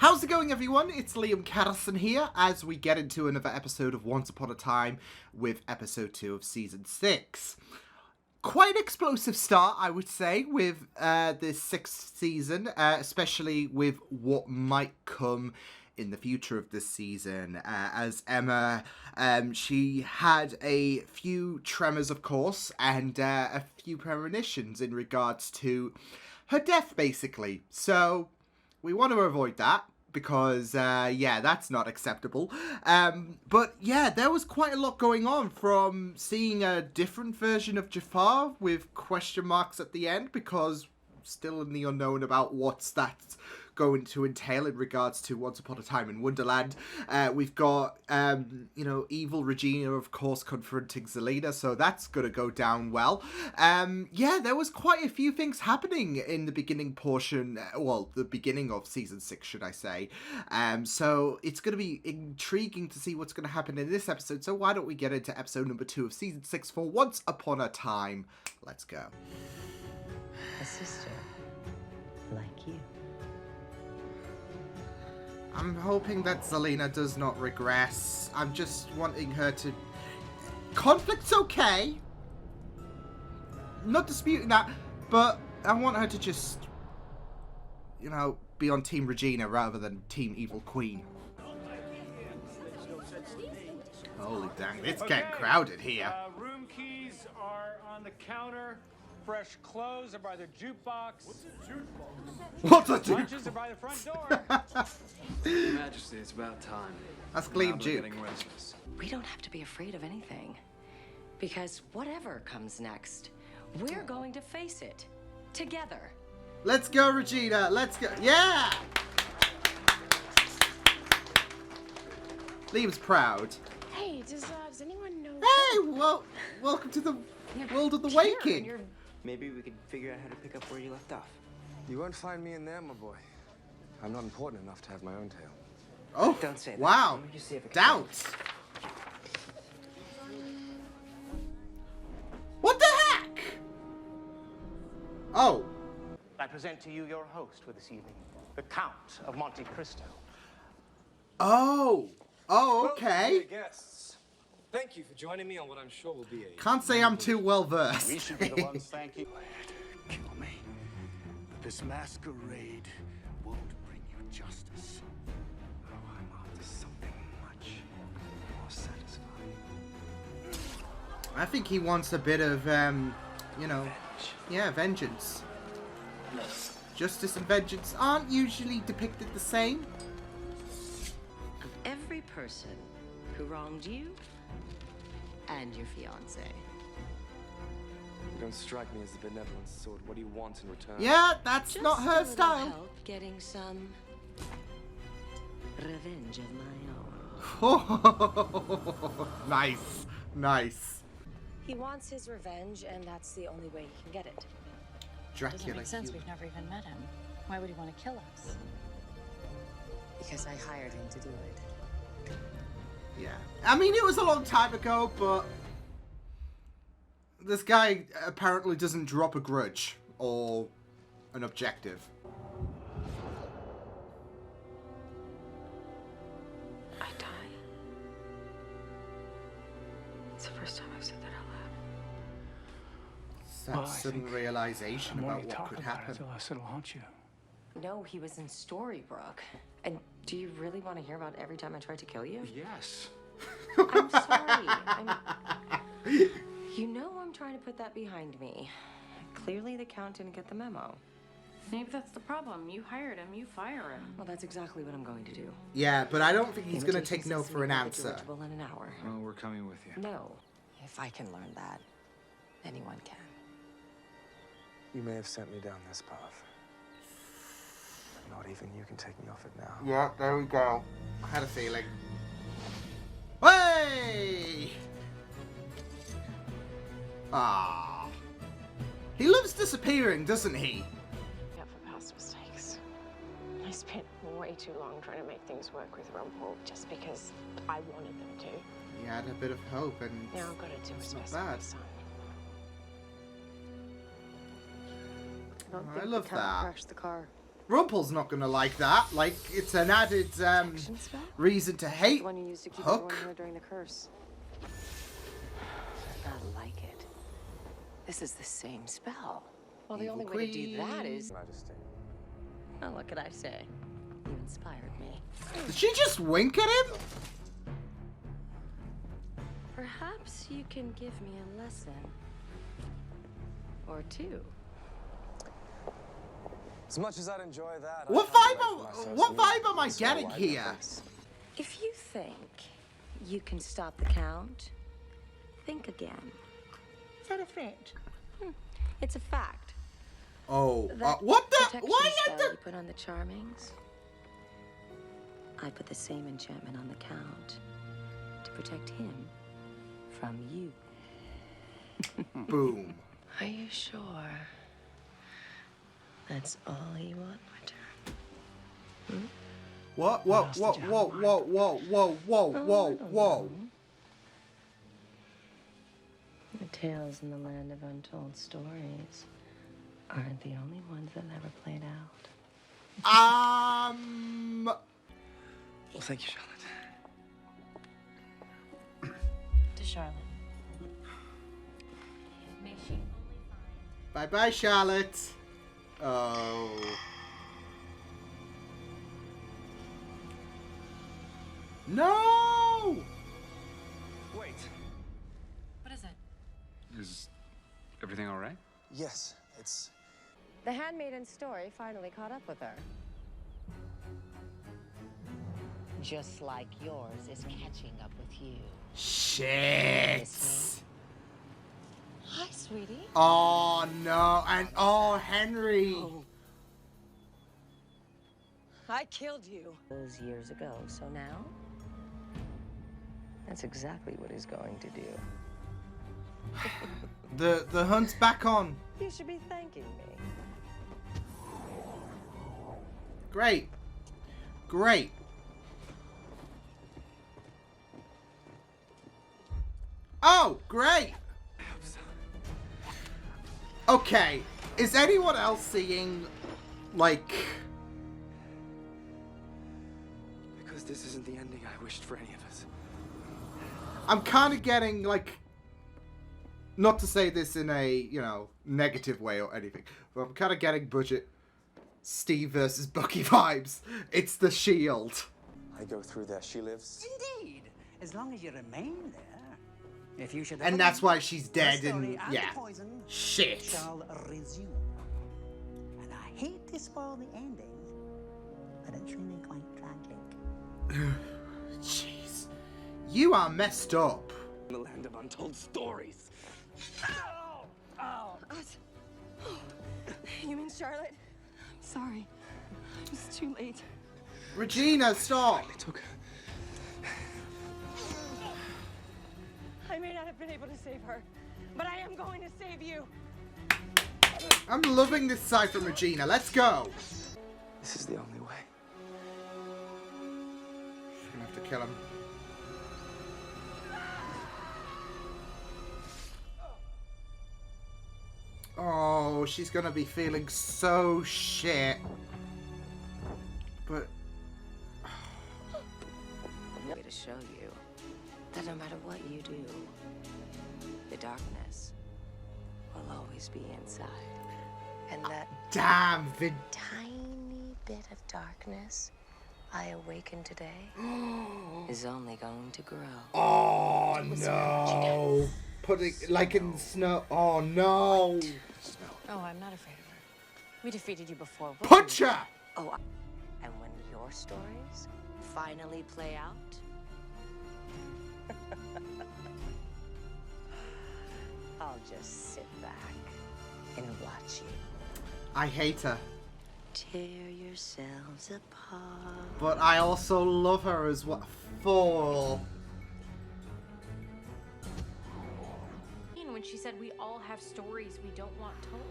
How's it going, everyone? It's Liam Carson here as we get into another episode of Once Upon a Time with episode 2 of season 6. Quite explosive start, I would say, with this 6th season, especially with what might come in the future of this season. As Emma, she had a few tremors, of course, and a few premonitions in regards to her death, basically. So we want to avoid that because, yeah, that's not acceptable. But, yeah, there was quite a lot going on, from seeing a different version of Jafar with question marks at the end, because still in the unknown about what's that going to entail in regards to Once Upon a Time in Wonderland. We've got, evil Regina, of course, confronting Zelina, so that's going to go down well. Yeah, there was quite a few things happening in the beginning portion, the beginning of season 6, should I say. So it's going to be intriguing to see what's going to happen in this episode, so why don't we get into episode number 2 of season 6 for Once Upon a Time. Let's go. A sister like you. I'm hoping that Zelina does not regress. I'm just wanting her to... Conflict's okay. Not disputing that, but I want her to just, be on Team Regina rather than Team Evil Queen. Holy dang, it's getting crowded here. Room keys are on the counter. Fresh clothes are by the jukebox. What's a jukebox? What's a jukebox? Lunches are by the front door. Your Majesty, it's about time. That's Gleam Now Duke. they're getting restless. We don't have to be afraid of anything. Because whatever comes next, we're going to face it. Together. Let's go, Regina. Let's go. Yeah! Liam's proud. Hey, does anyone know? Hey, well, welcome to the world of the waking. Maybe we could figure out how to pick up where you left off. You won't find me in there, my boy. I'm not important enough to have my own tale. Oh, Don't say that. wow. Let me just see if I can- Doubts. What the heck? Oh. I present to you your host for this evening, the Count of Monte Cristo. Oh. Oh, okay. Dear guests, thank you for joining me on what I'm sure will be a... Can't say I'm too well We versed. should be the ones thanking. Kill me. But this masquerade won't bring you justice. Oh, I'm after something much more satisfying. I think he wants a bit of, vengeance. Justice and vengeance aren't usually depicted the same. Of every person who wronged you and your fiancé. You don't strike me as the benevolent sort. What do you want in return? Yeah, that's Just not a her little style. help getting some revenge of my own. Nice. Nice. He wants his revenge, and that's the only way he can get it. Dracula. Doesn't make sense. human. We've never even met him. Why would he want to kill us? Because I hired him to do it. Yeah. I mean, it was a long time ago, but this guy apparently doesn't drop a grudge or an objective. I die. It's the first time I've said that out loud. That sudden realization The more about you what talk could about happen. it, the less it'll haunt you. No, he was in Storybrooke. And do you really want to hear about every time I tried to kill you? Yes. I'm sorry. You know I'm trying to put that behind me. Clearly the Count didn't get the memo. Maybe that's the problem. You hired him, you fire him. Well, that's exactly what I'm going to do. Yeah, but I don't think he's going to Invitation take no says to for meet an at the answer. dirigible in an hour. Well, we're coming with you. No. If I can learn that, anyone can. You may have sent me down this path. Not even you can take me off it now. Yeah, there we go. I had a feeling. Hey! Ah. He loves disappearing, doesn't he? Yeah, for past mistakes. I spent way too long trying to make things work with Rumpel just because I wanted them to. He had a bit of hope, and Now I've got to do what's not best for my bad. son. I love the Count that. crashed the car. Rumpel's not gonna like that. Like, it's an added reason to hate The one you used to keep Hook. everyone here during the curse. Not like it. This is the same spell. Well, the Evil only way to do Queen. that is... Majesty. Oh, what could I say? You inspired me. Did she just wink at him? Perhaps you can give me a lesson. Or two. As much as I'd enjoy that, What vibe am I getting here? If you think you can stop the count, think again. Is that a threat? It's a fact. Oh, That what the? protection Why spell the? you put on the Charmings? I put the same enchantment on the Count to protect him from you. Boom. Are you sure? That's all you want, my turn. What? Whoa, else whoa, did you whoa, have in whoa, whoa, whoa, whoa, whoa, whoa. The tales in the land of untold stories aren't the only ones that never played out. Well, thank you, Charlotte. To Charlotte. May she Bye bye, Charlotte. Oh. No! Wait. What is it? Is everything all right? Yes, it's... The handmaiden's story finally caught up with her. just like yours is catching up with you. Shit. Hi, sweetie. Oh no, and oh Henry. Oh. I killed you. Those years ago, so now? That's exactly what he's going to do. The hunt's back on. You should be thanking me. Great. Great. Oh, great. Okay, is anyone else seeing, like... Because this isn't the ending I wished for any of us. I'm kind of getting, like... Not to say this in a, you know, negative way or anything, but I'm kind of getting budget Steve versus Bucky vibes. It's the Shield. I go through there. She lives. Indeed, as long as you remain there. If you should And that's why she's dead and, and yeah. the poison Shit. shall resume. And I hate to spoil the ending, but it's really quite tragic. Jeez. You are messed up. In the land of untold stories. Ow! Ow! You mean Charlotte? I'm sorry. It's too late. Regina, stop. It took... I may not have been able to save her, but I am going to save you. I'm loving this side from Regina. Let's go. This is the only way. She's gonna have to kill him. Oh, she's gonna be feeling so shit. But... I'm going to show you that no matter what you do, the darkness will always be inside. And that damn, tiny bit of darkness I awakened today is only going to grow. Oh no! Putting like in snow. Oh no! Oh, I'm not afraid of her. We defeated you before. Punch her! Oh, and when your stories finally play out, I'll just sit back and watch you. I hate her. Tear yourselves apart. But I also love her as well. Fool. When she said we all have stories we don't want told.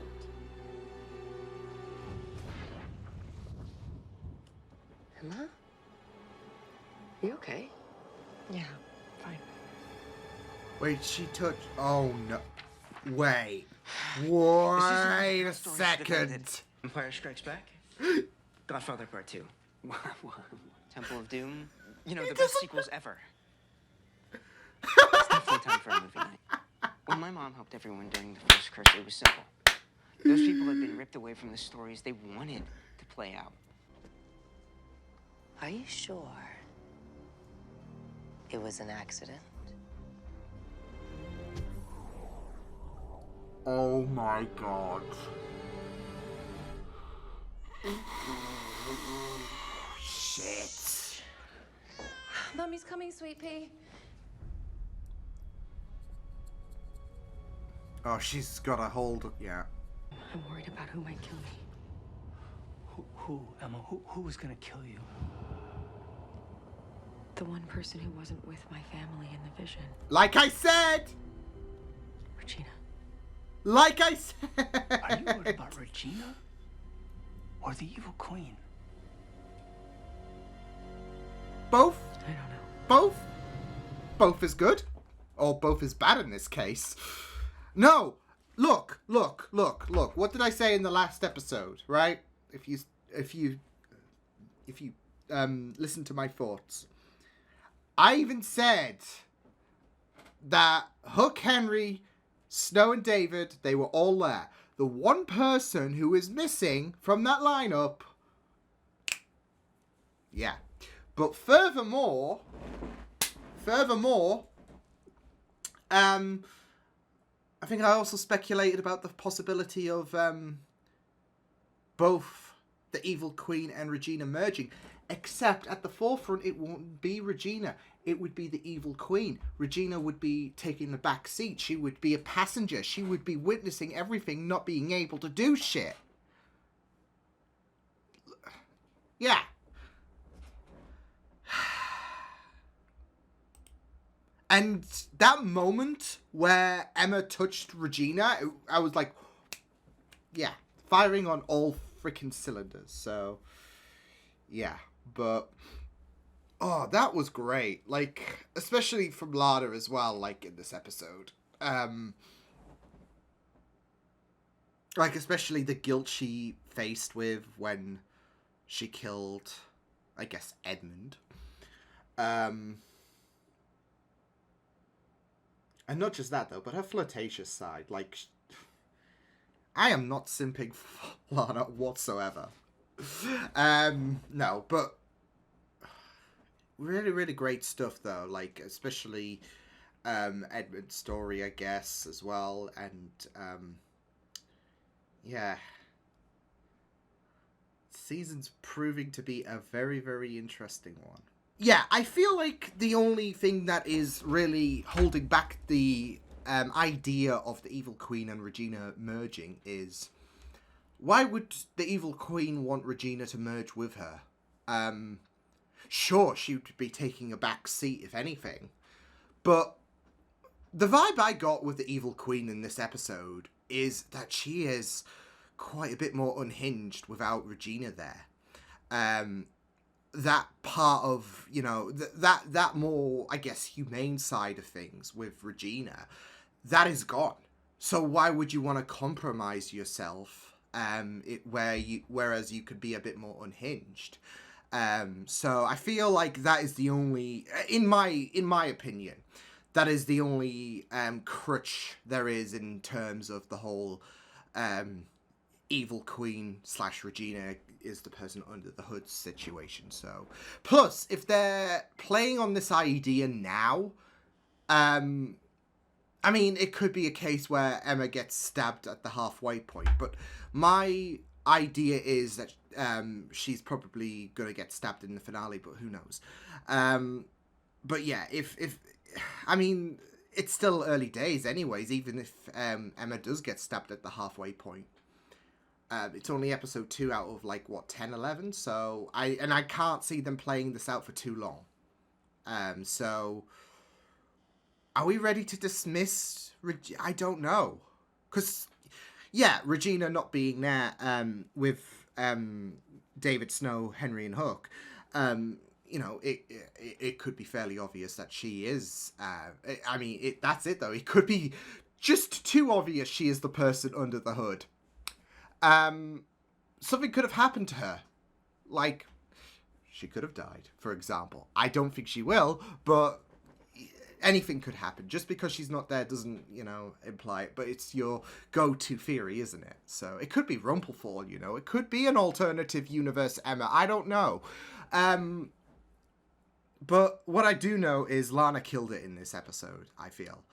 Emma? You okay? Yeah, fine. Wait, she touched. Oh no. Wait. Wait a second. Empire Strikes Back? Godfather Part 2. Temple of Doom. You know, He the best doesn't- sequels ever. It's definitely time for a movie night. When my mom helped everyone during the first curse, it was simple. Those people had been ripped away from the stories they wanted to play out. Are you sure it was an accident? Oh my god. Shit. Mommy's coming, sweet pea. Oh, she's got a hold. Yeah. I'm worried about who might kill me. Who, Emma? Who was gonna kill you? The one person who wasn't with my family in the vision. Like I said. Regina. Like I said. Are you worried about Regina? Or the evil queen? Both. I don't know. Both. Both is good. Or both is bad in this case. No. Look. What did I say in the last episode, right? If you listen to my thoughts. I even said that Hook, Henry, Snow and David, they were all there. The one person who is missing from that lineup. Yeah. But furthermore, I think I also speculated about the possibility of both the Evil Queen and Regina merging. Except at the forefront, it won't be Regina. It would be the Evil Queen. Regina would be taking the back seat. She would be a passenger. She would be witnessing everything, not being able to do shit. Yeah. And that moment where Emma touched Regina, I was like, yeah, firing on all freaking cylinders. So, yeah. But, oh, that was great. Like, especially from Lana as well, like, in this episode. Like, especially the guilt she faced with when she killed, I guess, Edmund. And not just that, though, but her flirtatious side. Like, I am not simping for Lana whatsoever. No, but really, really great stuff, though. Like, especially Edmund's story, I guess, as well. And, yeah. Season's proving to be a very, very interesting one. Yeah, I feel like the only thing that is really holding back the idea of the Evil Queen and Regina merging is, why would the Evil Queen want Regina to merge with her? Sure, she would be taking a back seat, if anything. But the vibe I got with the Evil Queen in this episode is that she is quite a bit more unhinged without Regina there. That part of, you know, that more, I guess, humane side of things with Regina, that is gone. So why would you want to compromise yourself, whereas you could be a bit more unhinged? So I feel like that is the only, in my opinion, that is the only crutch there is in terms of the whole Evil Queen / Regina is the person under the hood situation. So, plus, if they're playing on this idea now, I mean, it could be a case where Emma gets stabbed at the halfway point, but my idea is that she's probably going to get stabbed in the finale, but who knows. But yeah, if I mean, it's still early days anyways, even if Emma does get stabbed at the halfway point. It's only episode 2 out of, like, what, 10, 11? So, I can't see them playing this out for too long. So, are we ready to dismiss I don't know. Because, yeah, Regina not being there with David, Snow, Henry, and Hook, you know, it could be fairly obvious that she is, I mean, that's it, though. It could be just too obvious she is the person under the hood. Something could have happened to her. Like, she could have died, for example. I don't think she will, but anything could happen. Just because she's not there doesn't, imply it. But it's your go-to theory, isn't it? So it could be Rumpelfall, It could be an alternative universe Emma. I don't know. But what I do know is Lana killed it in this episode, I feel.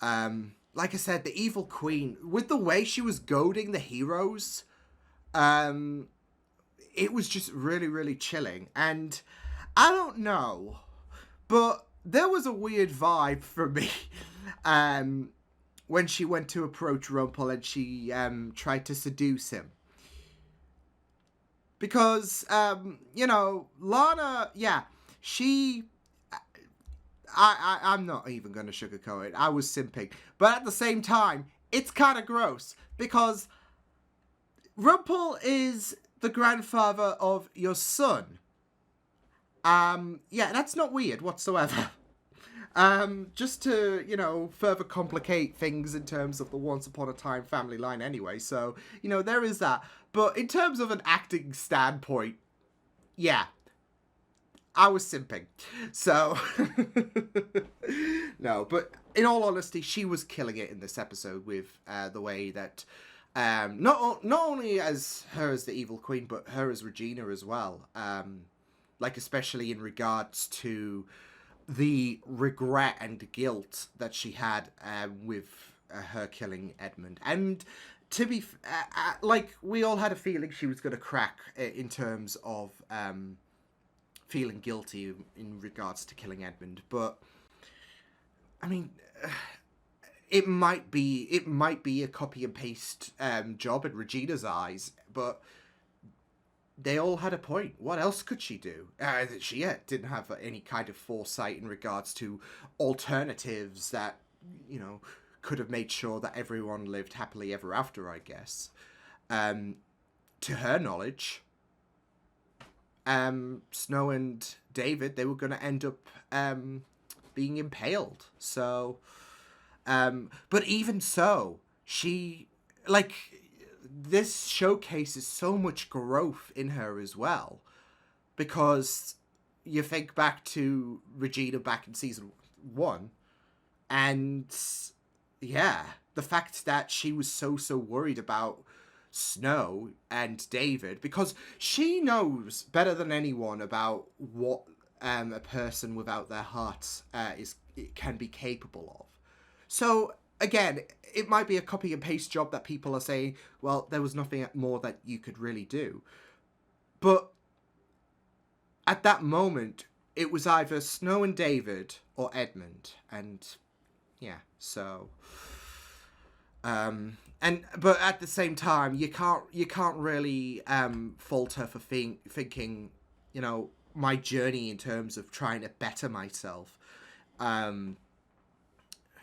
Like I said, the Evil Queen, with the way she was goading the heroes, it was just really, really chilling. And I don't know, but there was a weird vibe for me when she went to approach Rumpel and she tried to seduce him. Because, Lana, yeah, she... I'm not even going to sugarcoat it. I was simping. But at the same time, it's kind of gross. Because Rumpel is the grandfather of your son. Yeah, that's not weird whatsoever. Just to, further complicate things in terms of the Once Upon a Time family line anyway. So, there is that. But in terms of an acting standpoint, yeah, I was simping. So, no, but in all honesty, she was killing it in this episode with the way that, not only as her as the Evil Queen, but her as Regina as well. Like, especially in regards to the regret and guilt that she had with her killing Edmund. And to be, like, we all had a feeling she was going to crack in terms of feeling guilty in regards to killing Edmund. But, I mean, it might be a copy and paste job in Regina's eyes, but they all had a point. What else could she do? She didn't have any kind of foresight in regards to alternatives that, could have made sure that everyone lived happily ever after, I guess. To her knowledge, Snow and David, they were going to end up being impaled. So, but even so, she, like, this showcases so much growth in her as well, because you think back to Regina back in season 1, and yeah, the fact that she was so worried about Snow and David, because she knows better than anyone about what a person without their heart can be capable of. So again, it might be a copy and paste job that people are saying, well, there was nothing more that you could really do. But at that moment, it was either Snow and David or Edmund. And yeah, so but at the same time, you can't really fault her for thinking, my journey in terms of trying to better myself.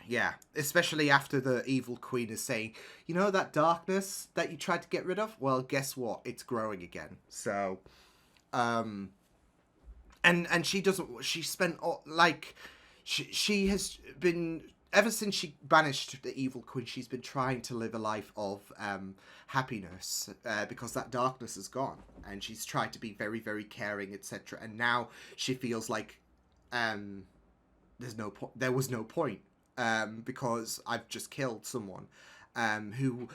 Yeah, especially after the Evil Queen is saying, that darkness that you tried to get rid of? Well, guess what? It's growing again. So, and she doesn't, she spent, like, she has been, ever since she banished the Evil Queen, she's been trying to live a life of happiness because that darkness is gone. And she's tried to be very, very caring, etc. And now she feels like there was no point. Because I've just killed someone who,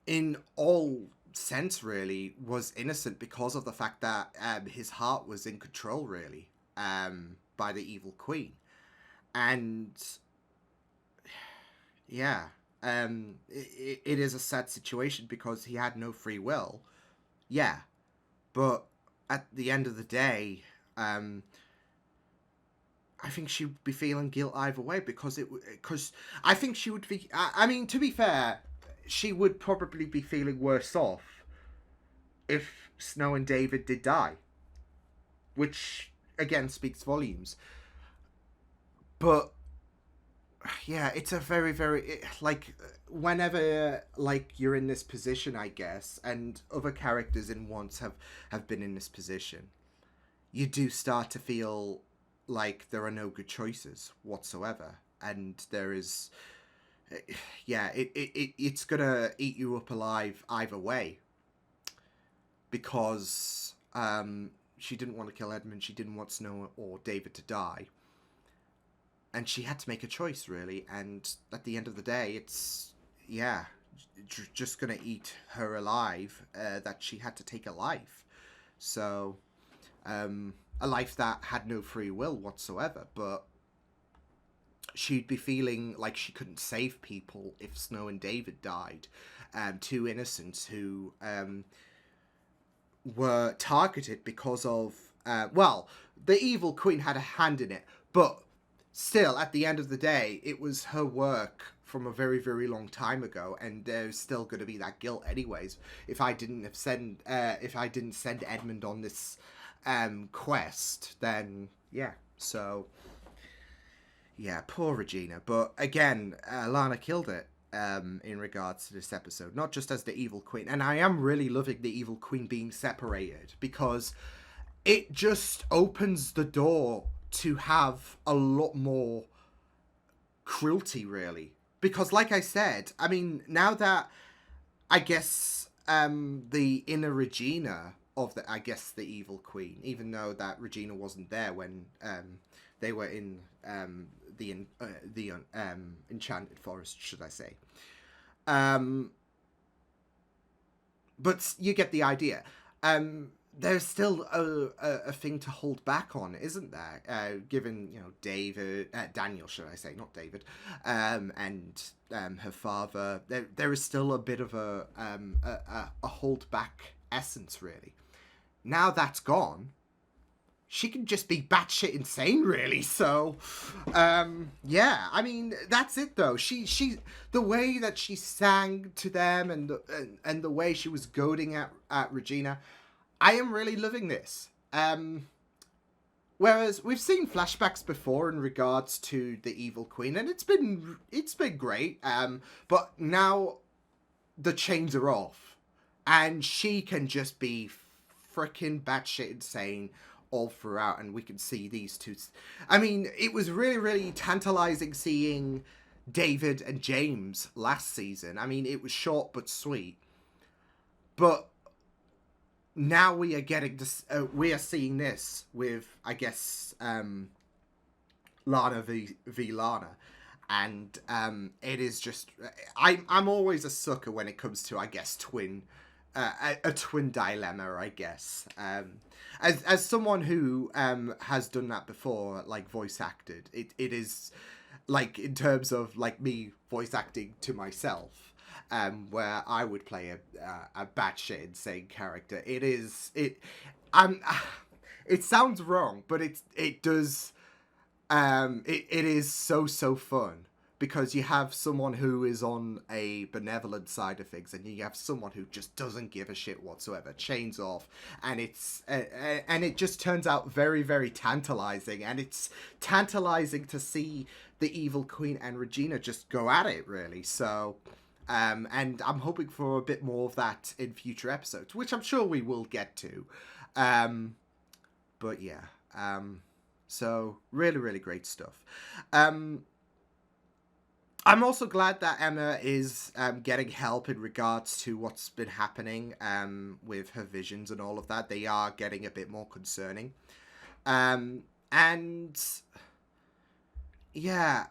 in all sense, really, was innocent because of the fact that his heart was in control, really, by the Evil Queen. And, yeah, it is a sad situation because he had no free will. Yeah, but at the end of the day, I think she would be feeling guilt either way because I think she would be. I mean, to be fair, she would probably be feeling worse off if Snow and David did die, which again speaks volumes. But yeah, it's a very, very whenever you're in this position, I guess, and other characters in Once have been in this position, you do start to feel like there are no good choices whatsoever, and there is, it's gonna eat you up alive either way, because She didn't want to kill Edmund. She didn't want Snow or David to die. And she had to make a choice, really. And at the end of the day, it's, yeah, just going to eat her alive, that she had to take a life. So, a life that had no free will whatsoever. But she'd be feeling like she couldn't save people if Snow and David died. Two innocents who were targeted because of, the evil queen had a hand in it, but still, at the end of the day, it was her work from a very, very long time ago, and there's still going to be that guilt anyways. If I didn't send Edmund on this quest, then yeah. So yeah, poor Regina. But again, Lana killed it in regards to this episode, not just as the evil queen. And I am really loving the evil queen being separated, because it just opens the door to have a lot more cruelty, really. Because like I said, I mean, now that I guess the inner Regina of the evil queen, even though that Regina wasn't there when they were in the enchanted forest, should I say. But you get the idea. There's still a thing to hold back on, isn't there? Given, Daniel, should I say, not David, and her father, there is still a bit of a hold back essence, really. Now that's gone, she can just be batshit insane, really. So, yeah, I mean, that's it though. She the way that she sang to them and the way she was goading at Regina, I am really loving this. Whereas we've seen flashbacks before in regards to the evil queen, and it's been great. But now the chains are off, and she can just be freaking batshit insane all throughout, and we can see these two. I mean, it was really, really tantalizing seeing David and James last season. I mean, it was short but sweet. But now we are getting this. We are seeing this with, I guess, Lana v Lana, and it is just. I'm always a sucker when it comes to, I guess, a twin dilemma, I guess. As someone who has done that before, like voice acted, it is like, in terms of like me voice acting to myself. Where I would play a batshit insane character. It sounds wrong, but it does. It is so fun, because you have someone who is on a benevolent side of things, and you have someone who just doesn't give a shit whatsoever, chains off, and it just turns out very, very tantalizing, and it's tantalizing to see the evil queen and Regina just go at it, really. So. And I'm hoping for a bit more of that in future episodes, which I'm sure we will get to. But yeah, so really, really great stuff. I'm also glad that Emma is getting help in regards to what's been happening with her visions and all of that. They are getting a bit more concerning. And yeah.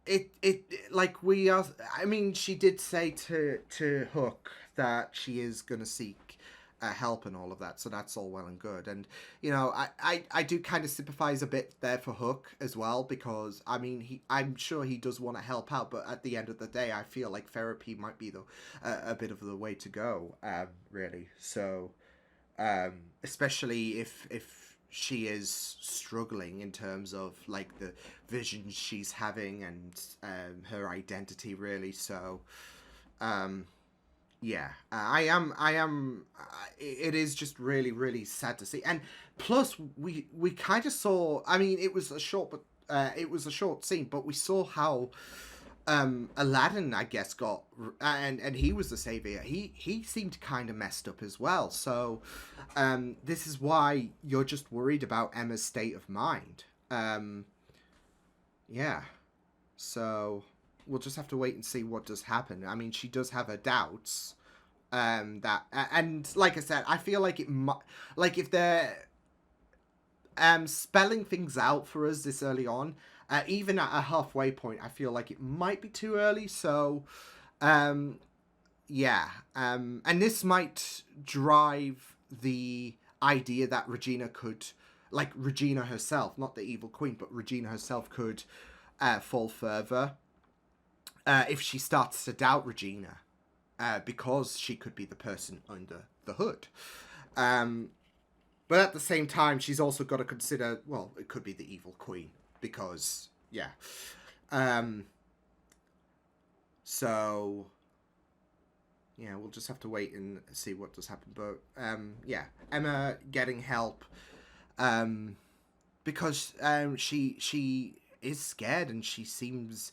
It like we are. I mean, she did say to Hook that she is gonna seek help and all of that, so that's all well and good. And I do kind of sympathize a bit there for Hook as well, because I mean, I'm sure he does want to help out, but at the end of the day, I feel like therapy might be a bit of the way to go, really. So, especially if she is struggling in terms of like the visions she's having and her identity, really. So yeah, I am it is just really, really sad to see. And plus we kind of saw, I mean, it was a short scene, but we saw how Aladdin, I guess, got, and he was the savior. He seemed kind of messed up as well. So this is why you're just worried about Emma's state of mind. Yeah. So we'll just have to wait and see what does happen. I mean, she does have her doubts, And like I said, I feel like it might, like if they're spelling things out for us this early on, even at a halfway point, I feel like it might be too early. So, yeah, and this might drive the idea that Regina could, like Regina herself, not the evil queen, but Regina herself could fall further if she starts to doubt Regina, because she could be the person under the hood. But at the same time, she's also got to consider, well, it could be the evil queen, because, yeah. So, yeah, we'll just have to wait and see what does happen. But, yeah, Emma getting help, because she is scared and she seems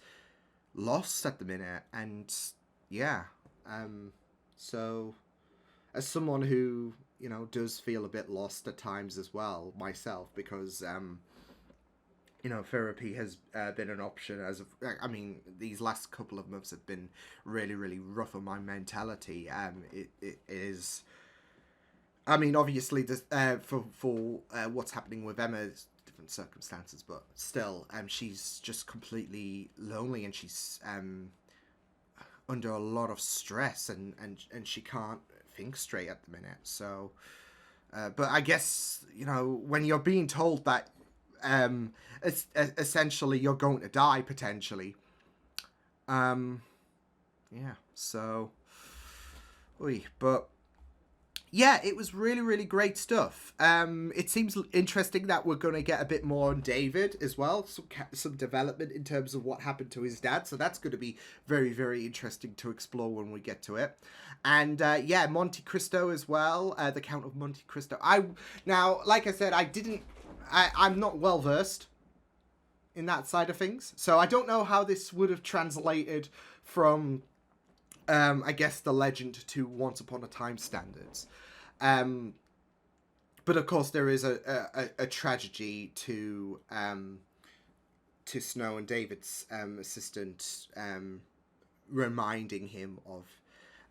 lost at the minute. And, yeah, so, as someone who, you know, does feel a bit lost at times as well, myself, because, you know, therapy has been an option as of, I mean, these last couple of months have been really, really rough on my mentality. It is, I mean, obviously, this, for what's happening with Emma, it's different circumstances, but still, she's just completely lonely, and she's under a lot of stress, and she can't think straight at the minute. So, but I guess, you know, when you're being told that it's essentially you're going to die potentially, yeah, so but yeah, it was really, really great stuff. It seems interesting that we're going to get a bit more on David as well. Some development in terms of what happened to his dad. So that's going to be very, very interesting to explore when we get to it. And yeah, Monte Cristo as well. The Count of Monte Cristo. Now, like I said, I'm not well versed in that side of things. So I don't know how this would have translated from, I guess, the legend to Once Upon a Time standards. But of course there is a tragedy to Snow and David's assistant, reminding him of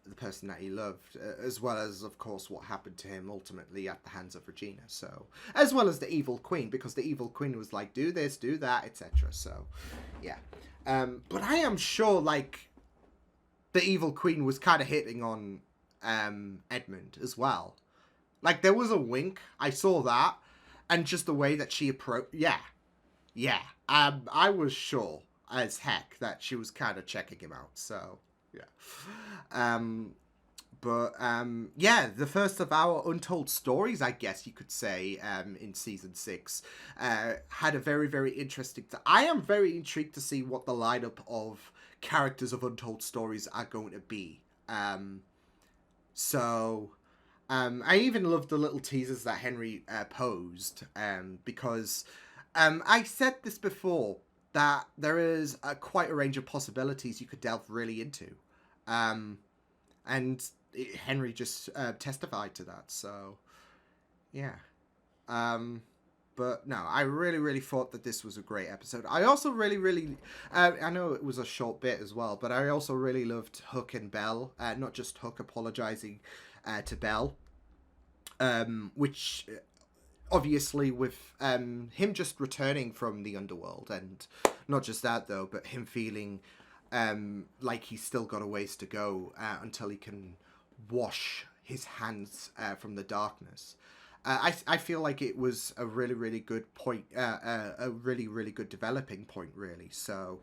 the person that he loved, as well as, of course, what happened to him ultimately at the hands of Regina. So, as well as the evil queen, because the evil queen was like, do this, do that, etc. So, yeah. But I am sure, like, the evil queen was kind of hitting on Edmund as well. Like, there was a wink. I saw that. And just the way that she approached... Yeah. I was sure as heck that she was kind of checking him out. So, yeah. Yeah, the first of our untold stories, I guess you could say, in season 6, had a very, very interesting... I am very intrigued to see what the lineup of characters of untold stories are going to be. I even loved the little teasers that Henry posed, because I said this before, that there is quite a range of possibilities you could delve really into, and Henry just testified to that. So yeah, but no, I really, really thought that this was a great episode. I also really, really, I know it was a short bit as well, but I also really loved Hook and Belle, not just Hook apologizing to Belle, which obviously with him just returning from the underworld, and not just that though, but him feeling like he's still got a ways to go until he can wash his hands from the darkness. I feel like it was a really, really good point, a really, really good developing point, really. So,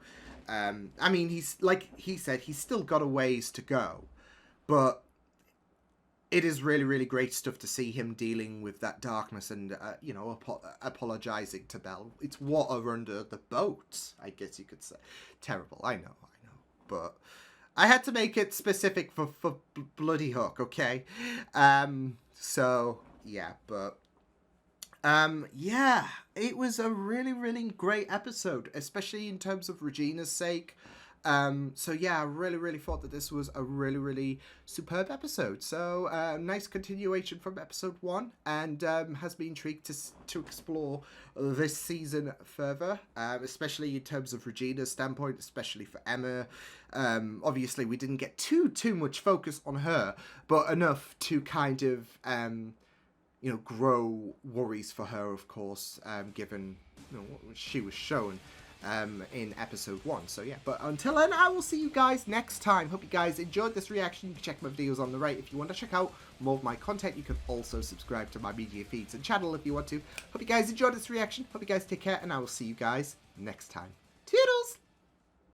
I mean, he's, like he said, he's still got a ways to go, but it is really, really great stuff to see him dealing with that darkness and, you know, apologizing to Belle. It's water under the boat, I guess you could say. Terrible, I know. But I had to make it specific for bloody Hook, okay? So, yeah, but... yeah, it was a really, really great episode, especially in terms of Regina's sake. So yeah, I really thought that this was a really superb episode. So nice continuation from episode 1, and has me intrigued to explore this season further, especially in terms of Regina's standpoint, especially for Emma. Obviously, we didn't get too much focus on her, but enough to kind of grow worries for her, of course, given what she was shown in episode 1. So yeah, but until then, I will see you guys next time. Hope you guys enjoyed this reaction. You can check my videos on the right if you want to check out more of my content. You can also subscribe to my media feeds and channel if you want to. Hope you guys enjoyed this reaction. Hope you guys take care, and I will see you guys next time.